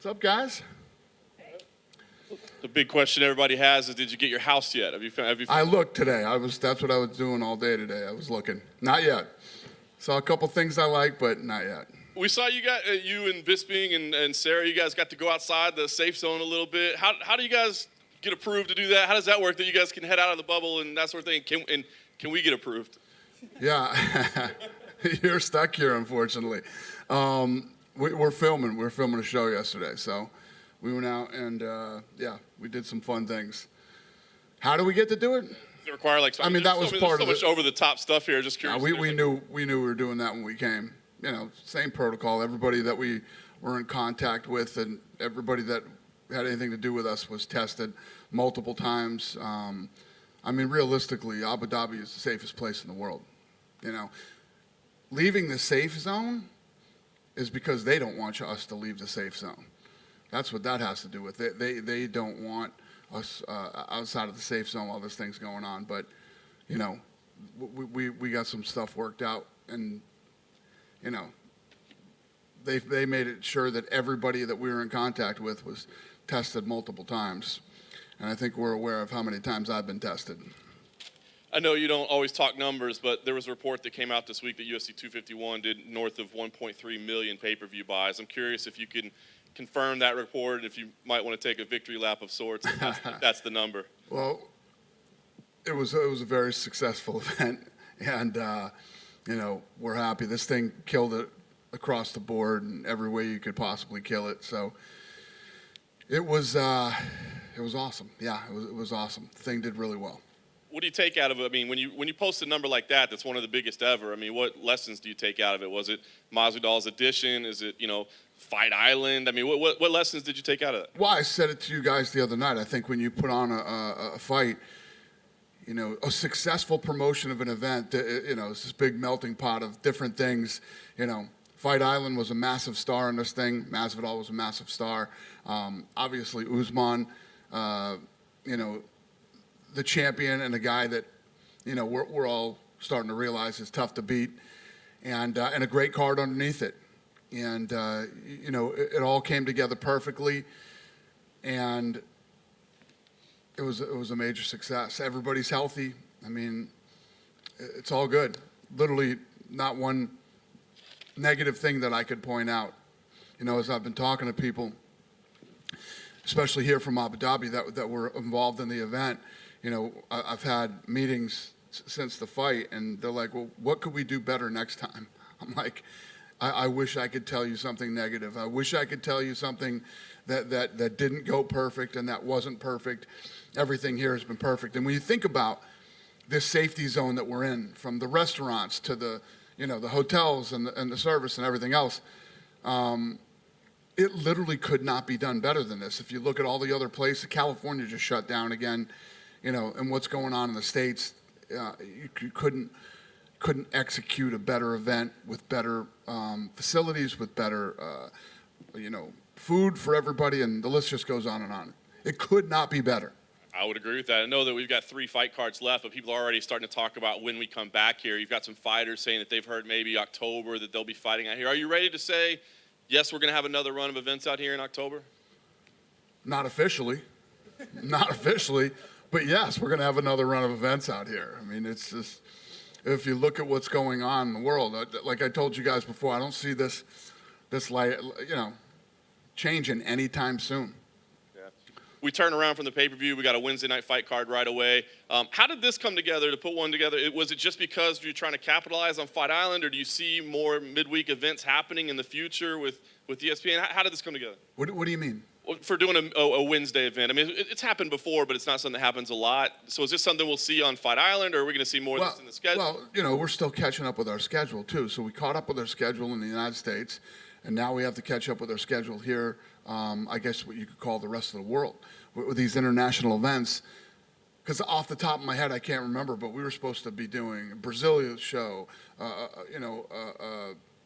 What's up, guys? The big question everybody has is, did you get your house yet? I looked today. That's what I was doing all day today. I was looking. Not yet. Saw a couple things I like, but not yet. We saw you and Bisping and Sarah, you guys got to go outside the safe zone a little bit. How do you guys get approved to do that? How does that work that you guys can head out of the bubble and that sort of thing? Can we get approved? Yeah. You're stuck here, unfortunately. We're filming. We were filming a show yesterday, so we went out and, we did some fun things. How do we get to do it? Does it require that was part of it. So much over-the-top stuff here. Just curious. We knew we were doing that when we came. Same protocol. Everybody that we were in contact with and everybody that had anything to do with us was tested multiple times. Realistically, Abu Dhabi is the safest place in the world. Leaving the safe zone is because they don't want us to leave the safe zone. That's what that has to do with it. They don't want us outside of the safe zone while this thing's going on. But, we got some stuff worked out, and they made it sure that everybody that we were in contact with was tested multiple times. And I think we're aware of how many times I've been tested. I know you don't always talk numbers, but there was a report that came out this week that UFC 251 did north of 1.3 million pay-per-view buys. I'm curious if you can confirm that report, if you might want to take a victory lap of sorts, if that's the number. Well, it was a very successful event, and we're happy. This thing killed it across the board in every way you could possibly kill it. So it was awesome. Yeah, it was awesome. The thing did really well. What do you take out of it? When you post a number like that, that's one of the biggest ever. What lessons do you take out of it? Was it Masvidal's addition? Is it, Fight Island? What lessons did you take out of it? Well, I said it to you guys the other night. I think when you put on a fight, a successful promotion of an event, it's this big melting pot of different things. Fight Island was a massive star in this thing. Masvidal was a massive star. Obviously, Usman, the champion and a guy that, we're all starting to realize is tough to beat, and a great card underneath it. And, it all came together perfectly, and it was a major success. Everybody's healthy. It's all good. Literally not one negative thing that I could point out. As I've been talking to people, especially here from Abu Dhabi that were involved in the event, I've had meetings since the fight, and they're like, well, what could we do better next time? I'm like, I wish I could tell you something negative. I wish I could tell you something that didn't go perfect and that wasn't perfect. Everything here has been perfect. And when you think about this safety zone that we're in, from the restaurants to the hotels and the service and everything else, it literally could not be done better than this. If you look at all the other places, California just shut down again, and what's going on in the States, you couldn't execute a better event with better facilities, with better, food for everybody, and the list just goes on and on. It could not be better. I would agree with that. I know that we've got 3 fight cards left, but people are already starting to talk about when we come back here. You've got some fighters saying that they've heard maybe October that they'll be fighting out here. Are you ready to say, yes, we're going to have another run of events out here in October? Not officially. Not officially. But yes, we're going to have another run of events out here. It's just, if you look at what's going on in the world, like I told you guys before, I don't see this light, changing anytime soon. Yeah. We turn around from the pay-per-view. We got a Wednesday night fight card right away. How did this come together to put one together? Was it just because you're trying to capitalize on Fight Island, or do you see more midweek events happening in the future with ESPN? How did this come together? What do you mean? For doing a Wednesday event. It's happened before, but it's not something that happens a lot. So is this something we'll see on Fight Island, or are we going to see more of this in the schedule? Well, we're still catching up with our schedule, too. So we caught up with our schedule in the United States, and now we have to catch up with our schedule here, I guess what you could call the rest of the world, with these international events. Because off the top of my head, I can't remember, but we were supposed to be doing a Brazilian show,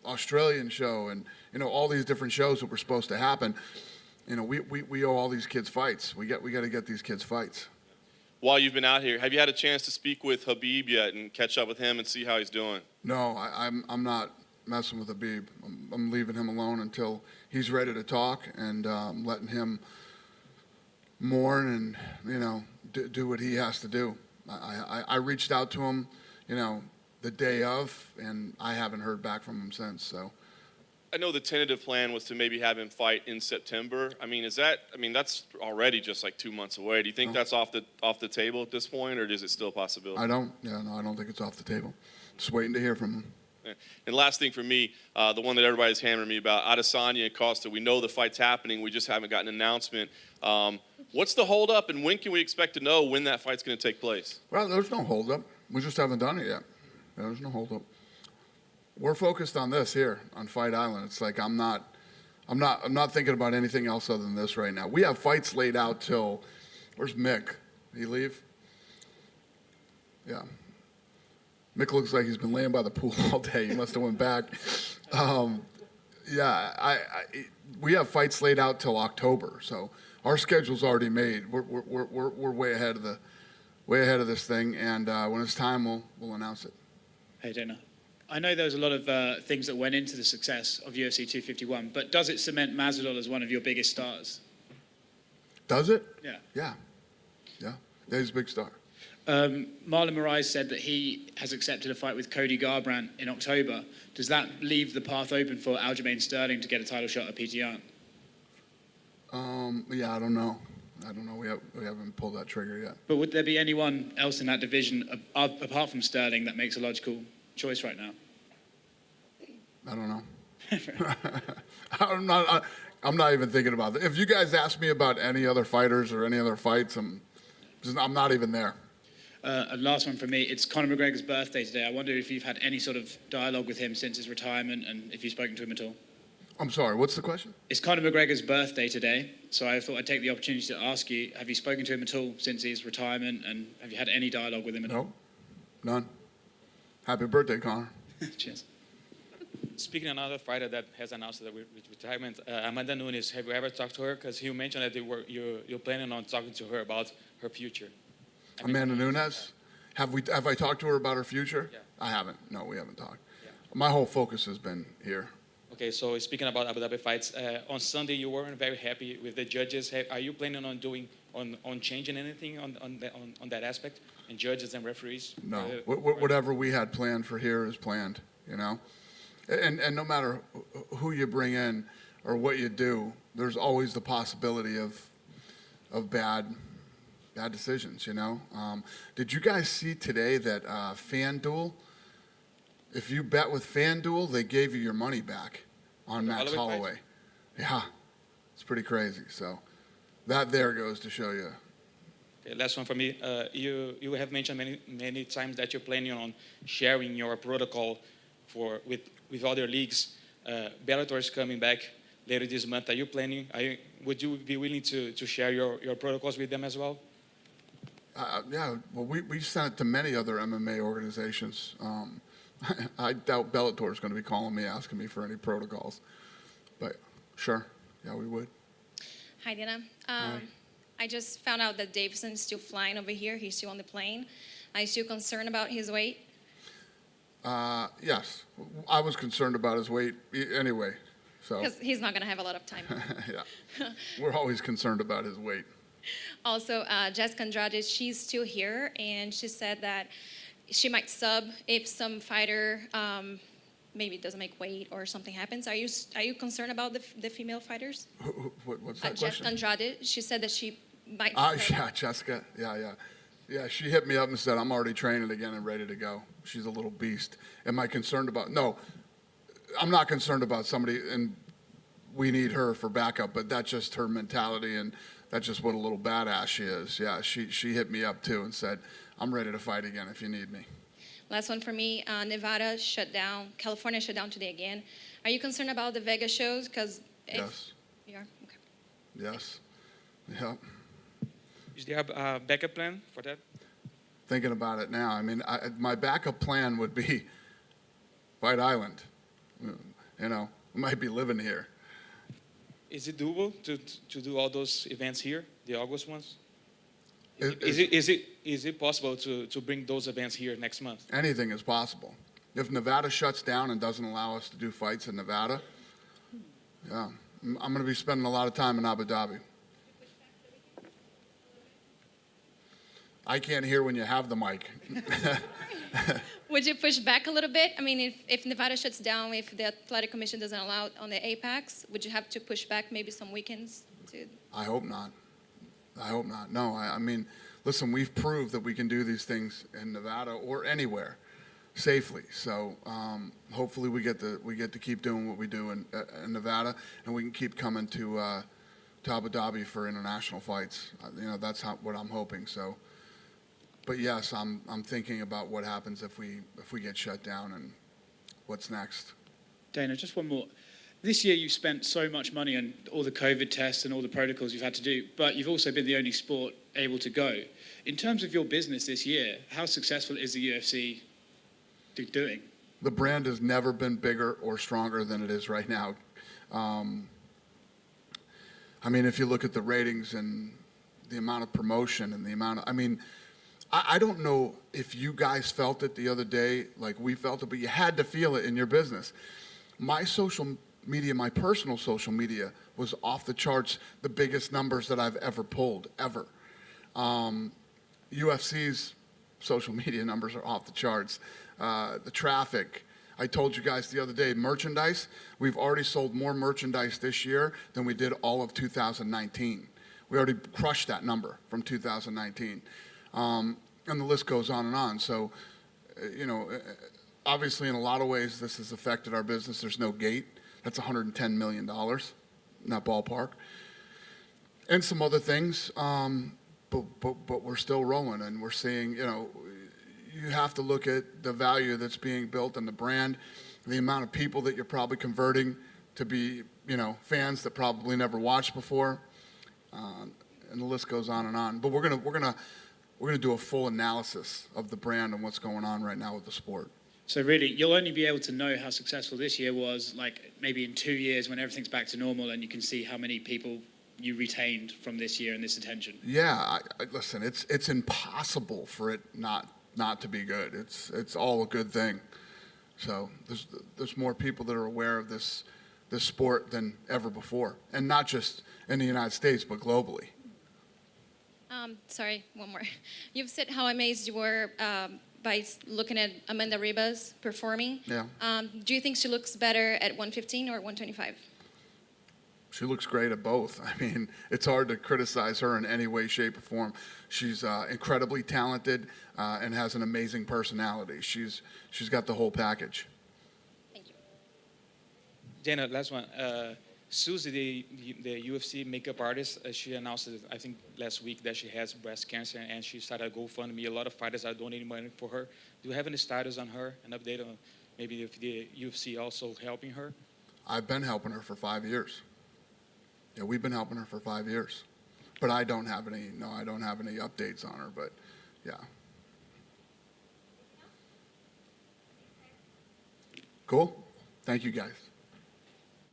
Australian show, and, all these different shows that were supposed to happen. We owe all these kids fights. We got to get these kids fights. While you've been out here, have you had a chance to speak with Habib yet and catch up with him and see how he's doing? No, I'm not messing with Habib. I'm leaving him alone until he's ready to talk, and I'm letting him mourn and, do what he has to do. I reached out to him, the day of, and I haven't heard back from him since. So I know the tentative plan was to maybe have him fight in September. That's already just like 2 months away. Do you think that's off the table at this point, or is it still a possibility? I don't think it's off the table. Just waiting to hear from him. Yeah. And last thing for me, the one that everybody's hammering me about, Adesanya and Costa. We know the fight's happening. We just haven't gotten an announcement. What's the holdup, and when can we expect to know when that fight's going to take place? Well, there's no holdup. We just haven't done it yet. There's no holdup. We're focused on this here on Fight Island. It's like I'm not thinking about anything else other than this right now. We have fights laid out till, where's Mick? Did he leave? Yeah. Mick looks like he's been laying by the pool all day. He must have went back. We have fights laid out till October, so our schedule's already made. We're way ahead of this thing, and when it's time, we'll announce it. Hey, Dana. I know there was a lot of things that went into the success of UFC 251, but does it cement Masvidal as one of your biggest stars? Does it? Yeah. Yeah, he's a big star. Marlon Moraes said that he has accepted a fight with Cody Garbrandt in October. Does that leave the path open for Aljamain Sterling to get a title shot at PTR? Yeah, I don't know. We haven't pulled that trigger yet. But would there be anyone else in that division apart from Sterling that makes a logical choice right now? I don't know. I'm not even thinking about it. If you guys ask me about any other fighters or any other fights, I'm not even there. And last one from me. It's Conor McGregor's birthday today. I wonder if you've had any sort of dialogue with him since his retirement, and if you've spoken to him at all. I'm sorry, what's the question? It's Conor McGregor's birthday today, so I thought I'd take the opportunity to ask you, have you spoken to him at all since his retirement, and have you had any dialogue with him at all? No, none. Happy birthday, Conor. Cheers. Speaking of another fighter that has announced that with retirement, Amanda Nunes, have you ever talked to her? Because you mentioned that you're planning on talking to her about her future. Amanda Nunes? Have I talked to her about her future? Yeah. I haven't. No, we haven't talked. Yeah. My whole focus has been here. Okay, so speaking about Abu Dhabi fights, on Sunday you weren't very happy with the judges. Are you planning on changing anything on that aspect, and judges and referees? No, whatever we had planned for here is planned, And no matter who you bring in or what you do, there's always the possibility of bad decisions, Did you guys see today that FanDuel, if you bet with FanDuel, they gave you your money back on Max Holloway. Yeah, it's pretty crazy. So that there goes to show you. Okay, last one for me. You have mentioned many times that you're planning on sharing your protocol with other leagues. Bellator is coming back later this month. Are you planning? Would you be willing to share your protocols with them as well? Yeah, well, we sent it to many other MMA organizations. I doubt Bellator is going to be calling me, asking me for any protocols. But sure, yeah, we would. Hi, Dana. Hi. I just found out that Davison's still flying over here. He's still on the plane. Are you still concerned about his weight? Yes, I was concerned about his weight anyway. So Because he's not going to have a lot of time. yeah, we're always concerned about his weight. Also, Jessica Andrade, she's still here, and she said that she might sub if some fighter maybe doesn't make weight or something happens. Are you concerned about the female fighters? What's that Jessica question? Andrade, she said that she might. Yeah, Jessica. Yeah. She hit me up and said, I'm already training again and ready to go. She's a little beast. Am I concerned about? No, I'm not concerned about somebody, and we need her for backup, but that's just her mentality, and that's just what a little badass she is. Yeah, she hit me up too and said, I'm ready to fight again if you need me. Last one for me. Nevada shut down. California shut down today again. Are you concerned about the Vegas shows? Because Yes. You are? Okay. Yes. Yeah. Is there a backup plan for that? Thinking about it now. I mean, my backup plan would be Fight Island. We might be living here. Is it doable to do all those events here, the August ones? Is Is it possible to bring those events here next month? anything is possible. If Nevada shuts down and doesn't allow us to do fights in Nevada, yeah, I'm going to be spending a lot of time in Abu Dhabi. I can't hear when you have the mic. Would you push back a little bit? I mean, if Nevada shuts down, if the athletic commission doesn't allow it on the Apex, would you have to push back maybe some weekends? I hope not. I hope not. No, I mean, listen, we've proved that we can do these things in Nevada or anywhere safely. So hopefully we get to keep doing what we do in Nevada, and we can keep coming to Abu Dhabi for international fights. That's what I'm hoping. So, but yes, I'm thinking about what happens if we get shut down and what's next. Dana, just one more. This year you've spent so much money on all the COVID tests and all the protocols you've had to do, but you've also been the only sport able to go. In terms of your business this year, how successful is the UFC doing? The brand has never been bigger or stronger than it is right now. I mean, if you look at the ratings and the amount of promotion and the amount of, I don't know if you guys felt it the other day like we felt it, but you had to feel it in your business. My social media, my personal social media was off the charts, the biggest numbers that I've ever pulled, ever. UFC's social media numbers are off the charts. The traffic. I told you guys the other day, merchandise, we've already sold more merchandise this year than we did all of 2019. We already crushed that number from 2019. And the list goes on and on. So, obviously in a lot of ways this has affected our business. There's no gate. That's $110 million in that ballpark. And some other things, but we're still rolling, and we're seeing, you have to look at the value that's being built in the brand, the amount of people that you're probably converting to be, fans that probably never watched before, and the list goes on and on. But we're gonna do a full analysis of the brand and what's going on right now with the sport. So really, you'll only be able to know how successful this year was, like maybe in 2 years when everything's back to normal and you can see how many people you retained from this year and this attention. Yeah, listen, it's impossible for it not to be good. It's all a good thing. So there's more people that are aware of this sport than ever before, and not just in the United States but globally. Sorry, one more. You've said how amazed you were by looking at Amanda Ribas performing. Yeah. Do you think she looks better at 115 or 125? She looks great at both. I mean, it's hard to criticize her in any way, shape, or form. She's incredibly talented and has an amazing personality. She's got the whole package. Thank you. Dana, last one. Susie, the UFC makeup artist, she announced, I think, last week that she has breast cancer, and she started a GoFundMe. A lot of fighters are donating money for her. Do you have any status on her? An update on maybe if the UFC also helping her? I've been helping her for 5 years. Yeah, we've been helping her for 5 years. But I don't have any updates on her, but yeah. Cool? Thank you, guys.